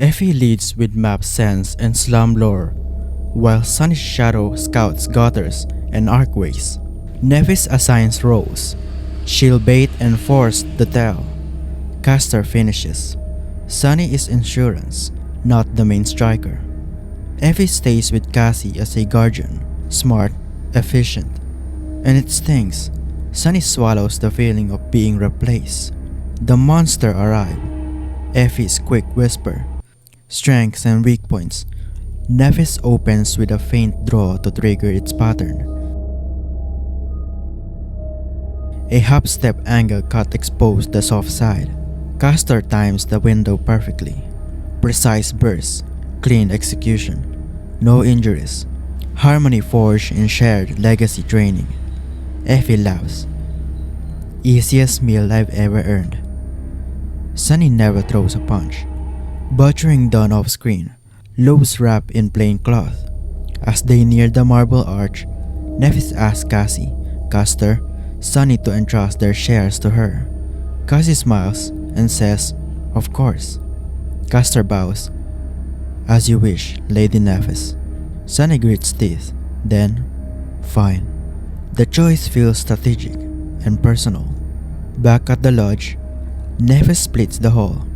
Effie leads with map sense and slum lore, while Sunny's shadow scouts gutters and archways. Nephis assigns roles. She'll bait and force the tell. Castor finishes. Sunny is insurance, not the main striker. Effie stays with Cassie as a guardian, smart, efficient. And it stings. Sunny swallows the feeling of being replaced. The monster arrive. Effie's quick whisper. Strengths and weak points. Nephis opens with a faint draw to trigger its pattern. A hop-step angle cut exposed the soft side. Castor times the window perfectly. Precise bursts, clean execution, no injuries. Harmony forged in shared legacy training. Effie laughs. Easiest meal I've ever earned. Sunny never throws a punch. Butchering done off screen. Loaves wrapped in plain cloth. As they near the marble arch, Nephis asks Cassie, Castor, Sunny to entrust their shares to her. Cassie smiles and says, of course. Castor bows. As you wish, Lady Nephis. Sunny grits teeth. Then, fine. The choice feels strategic and personal. Back at the lodge, Nephis splits the haul.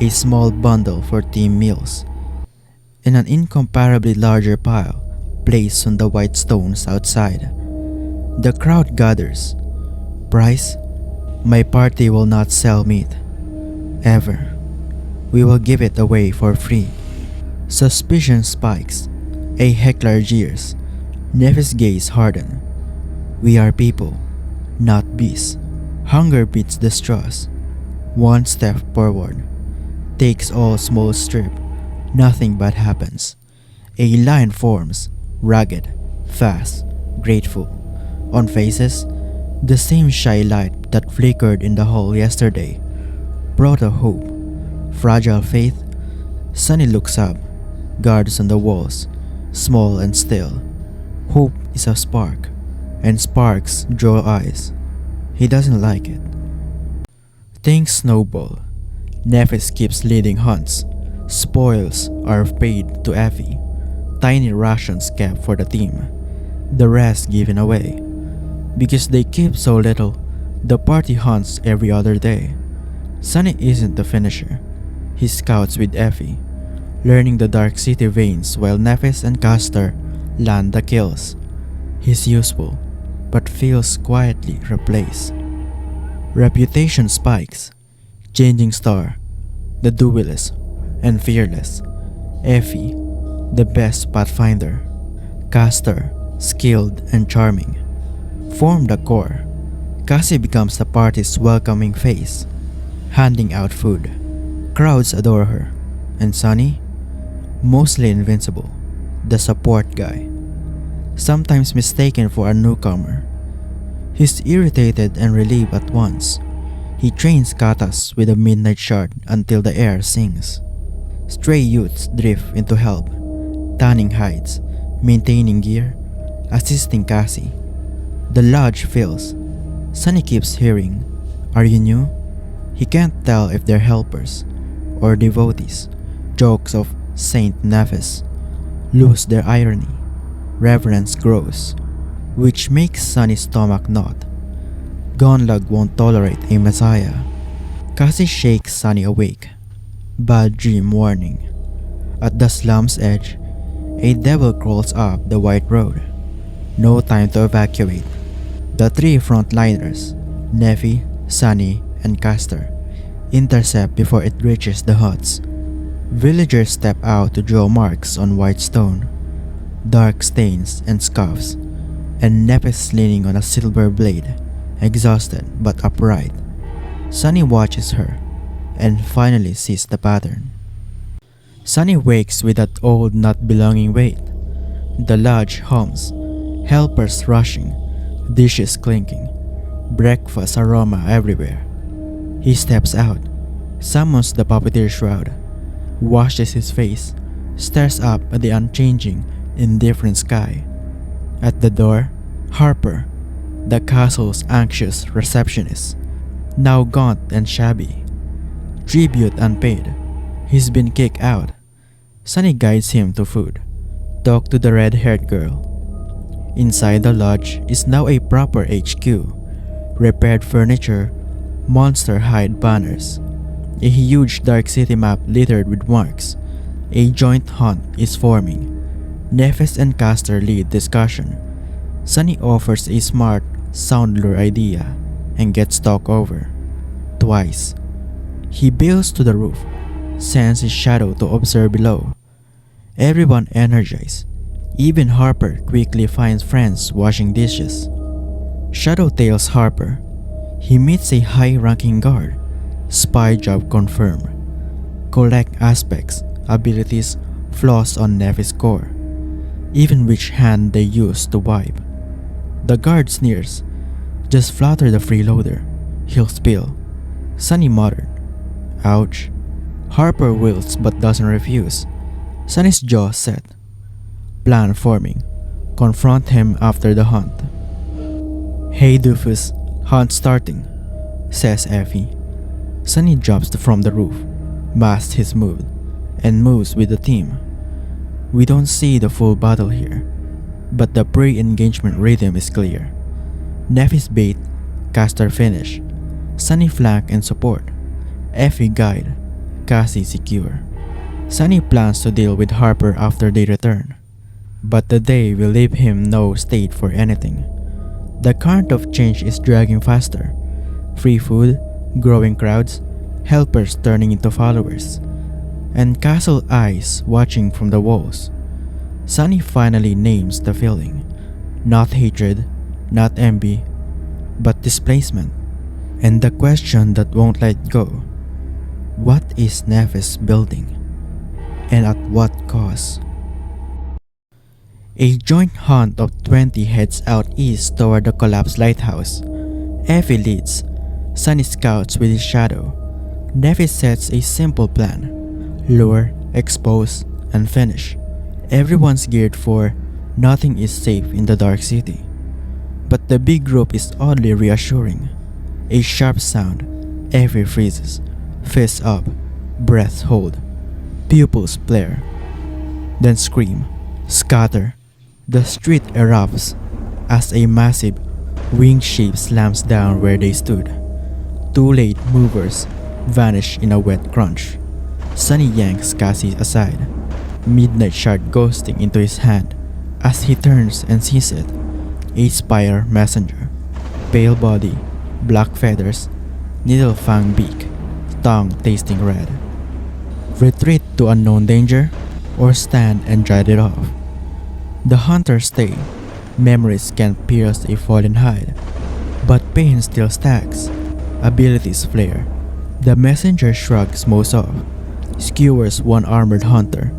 A small bundle for team meals. In an incomparably larger pile placed on the white stones outside. The crowd gathers. Price? My party will not sell meat. Ever. We will give it away for free. Suspicion spikes. A heckler jeers. Nephis' gaze hardens. We are people, not beasts. Hunger beats the straws. One step forward. Takes all small strip. Nothing bad happens. A line forms, ragged, fast, grateful. On faces, the same shy light that flickered in the hall yesterday. Brought a hope, fragile faith. Sunny looks up, guards on the walls, small and still. Hope is a spark, and sparks draw eyes. He doesn't like it. Things snowball. Nephis keeps leading hunts. Spoils are paid to Effie. Tiny rations kept for the team. The rest given away. Because they keep so little, the party hunts every other day. Sunny isn't the finisher. He scouts with Effie, learning the Dark City veins while Nephis and Castor land the kills. He's useful, but feels quietly replaced. Reputation spikes. Changing star, the duelist, and fearless. Effie, the best pathfinder. Castor, skilled and charming. Form the core. Cassie becomes the party's welcoming face, handing out food. Crowds adore her. And Sunny? Mostly invincible, the support guy. Sometimes mistaken for a newcomer. He's irritated and relieved at once. He trains katas with a midnight shard until the air sings. Stray youths drift into help, tanning hides, maintaining gear, assisting Cassie. The lodge fills. Sunny keeps hearing, "Are you new?" He can't tell if they're helpers or devotees. Jokes of Saint Nephis lose their irony. Reverence grows, which makes Sunny's stomach knot. Gonlug won't tolerate a messiah. Cassie shakes Sunny awake. Bad dream warning. At the slum's edge, a devil crawls up the white road. No time to evacuate. The three frontliners, Nephi, Sunny, and Castor, intercept before it reaches the huts. Villagers step out to draw marks on white stone, dark stains and scuffs, and Nephis leaning on a silver blade, exhausted but upright. Sunny watches her, and finally sees the pattern. Sunny wakes with that old not belonging weight. The lodge hums, helpers rushing, dishes clinking, breakfast aroma everywhere. He steps out, summons the puppeteer shroud, washes his face, stares up at the unchanging, indifferent sky. At the door, Harper, the castle's anxious receptionist, now gaunt and shabby. Tribute unpaid. He's been kicked out. Sunny guides him to food. Talk to the red-haired girl. Inside the lodge is now a proper HQ. Repaired furniture, monster hide banners, a huge dark city map littered with marks. A joint hunt is forming. Nephis and Castor lead discussion. Sunny offers a smart, sound lure idea and gets talked over. Twice. He bails to the roof, sends his shadow to observe below. Everyone energized. Even Harper quickly finds friends washing dishes. Shadow tails Harper. He meets a high-ranking guard. Spy job confirmed. Collect aspects, abilities, flaws on Nephis' core. Even which hand they use to wipe. The guard sneers. Just flatter the freeloader. He'll spill. Sunny muttered. Ouch. Harper wilts but doesn't refuse. Sunny's jaw set. Plan forming. Confront him after the hunt. Hey doofus, hunt starting, says Effie. Sunny jumps from the roof, masks his move, and moves with the team. We don't see the full battle here, but the pre-engagement rhythm is clear. Nephis bait, Castor finish, Sunny flank and support, Effie guide, Cassie secure. Sunny plans to deal with Harper after they return, but the day will leave him no state for anything. The current of change is dragging faster. Free food, growing crowds, helpers turning into followers, and castle eyes watching from the walls. Sunny finally names the feeling. Not hatred, not envy, but displacement. And the question that won't let go. What is Nephis building? And at what cost? A joint hunt of 20 heads out east toward the collapsed lighthouse. Effie leads. Sunny scouts with his shadow. Nephis sets a simple plan. Lure, expose, and finish. Everyone's geared for nothing is safe in the dark city. But the big group is oddly reassuring. A sharp sound. Effie freezes. Fists up. Breath hold. Pupils flare. Then scream. Scatter. The street erupts as a massive winged shape slams down where they stood. Two late movers vanish in a wet crunch. Sunny yanks Cassie aside, midnight shard ghosting into his hand as he turns and sees it. A Spire Messenger. Pale body, black feathers, needle fang beak, tongue tasting red. Retreat to unknown danger or stand and drive it off. The hunters stay. Memories can pierce a fallen hide, but pain still stacks. Abilities flare. The messenger shrugs most off, skewers one armored hunter.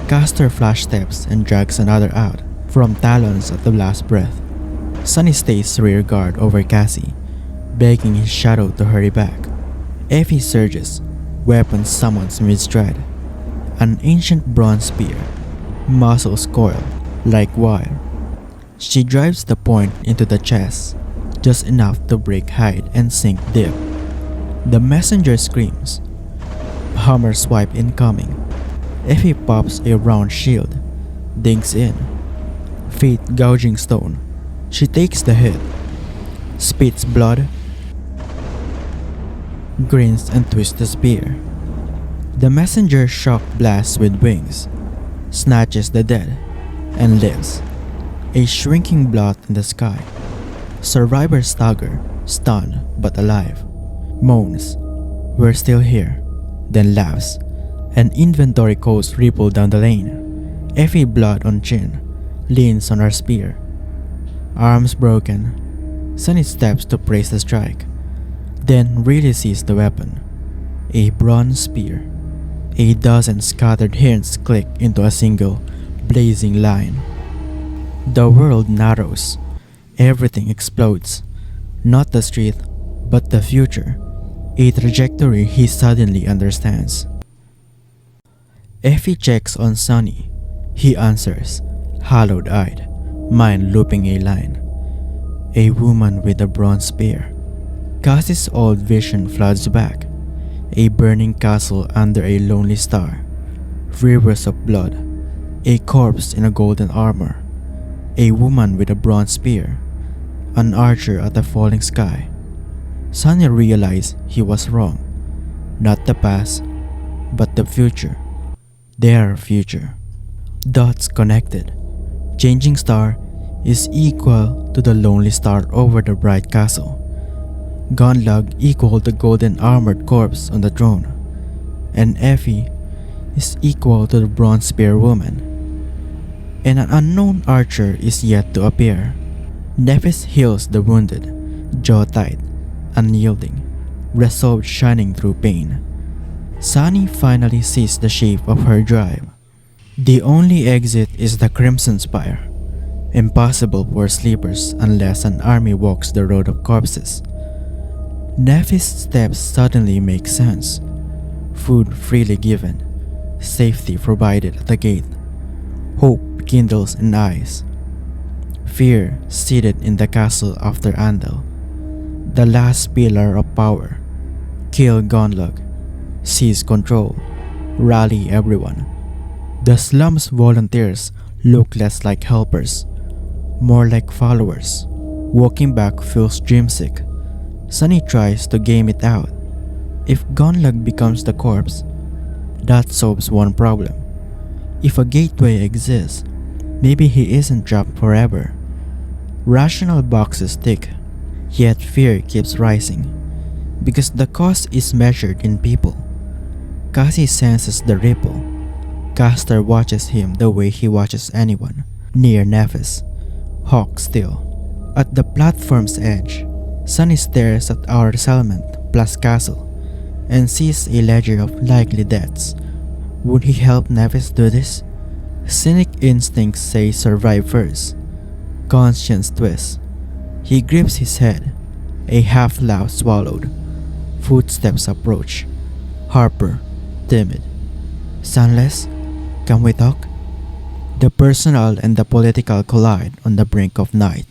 Castor flash steps and drags another out from talons at the last breath. Sunny stays rear guard over Cassie, begging his shadow to hurry back. Effie surges, weapon summons mid-stride. An ancient bronze spear, muscles coil like wire. She drives the point into the chest, just enough to break hide and sink deep. The messenger screams. Hammer swipe incoming. Effie pops a round shield, dinks in. Feet gouging stone. She takes the hit, spits blood, grins and twists the spear. The messenger shock blasts with wings, snatches the dead, and lives. A shrinking blot in the sky. Survivor stagger, stunned but alive. Moans, "We're still here," then laughs. An inventory codes ripple down the lane. Effie blood on chin, leans on her spear. Arms broken. Sunny steps to praise the strike, then really sees the weapon. A bronze spear. A dozen scattered hints click into a single, blazing line. The world narrows. Everything explodes. Not the street, but the future. A trajectory he suddenly understands. Effie checks on Sunny. He answers, hollowed-eyed, mind looping a line. A woman with a bronze spear. Cassie's old vision floods back. A burning castle under a lonely star. Rivers of blood. A corpse in a golden armor. A woman with a bronze spear. An archer at the falling sky. Sunny realized he was wrong. Not the past, but the future. Their future. Dots connected. Changing star is equal to the lonely star over the bright castle. Gunlug equal the golden armored corpse on the throne. And Effie is equal to the bronze spear woman. And an unknown archer is yet to appear. Nephis heals the wounded, jaw tight, unyielding, resolve shining through pain. Sunny finally sees the shape of her drive. The only exit is the Crimson Spire. Impossible for sleepers unless an army walks the road of corpses. Nephis' steps suddenly make sense. Food freely given, safety provided at the gate. Hope kindles in eyes. Fear seated in the castle after Andal. The last pillar of power. Kill Gunlug. Seize control. Rally everyone. The slums volunteers look less like helpers, more like followers. Walking back feels dreamsick. Sunny tries to game it out. If Gunlug becomes the corpse, that solves one problem. If a gateway exists, maybe he isn't trapped forever. Rational boxes tick, yet fear keeps rising, because the cost is measured in people. Cassie senses the ripple. Caster watches him the way he watches anyone, near Nephis, hawk still. At the platform's edge, Sunny stares at our settlement plus castle, and sees a ledger of likely deaths. Would he help Nephis do this? Cynic instincts say survive first. Conscience twists. He grips his head, a half-laugh swallowed. Footsteps approach. Harper, timid. Sunless, can we talk? The personal and the political collide on the brink of night.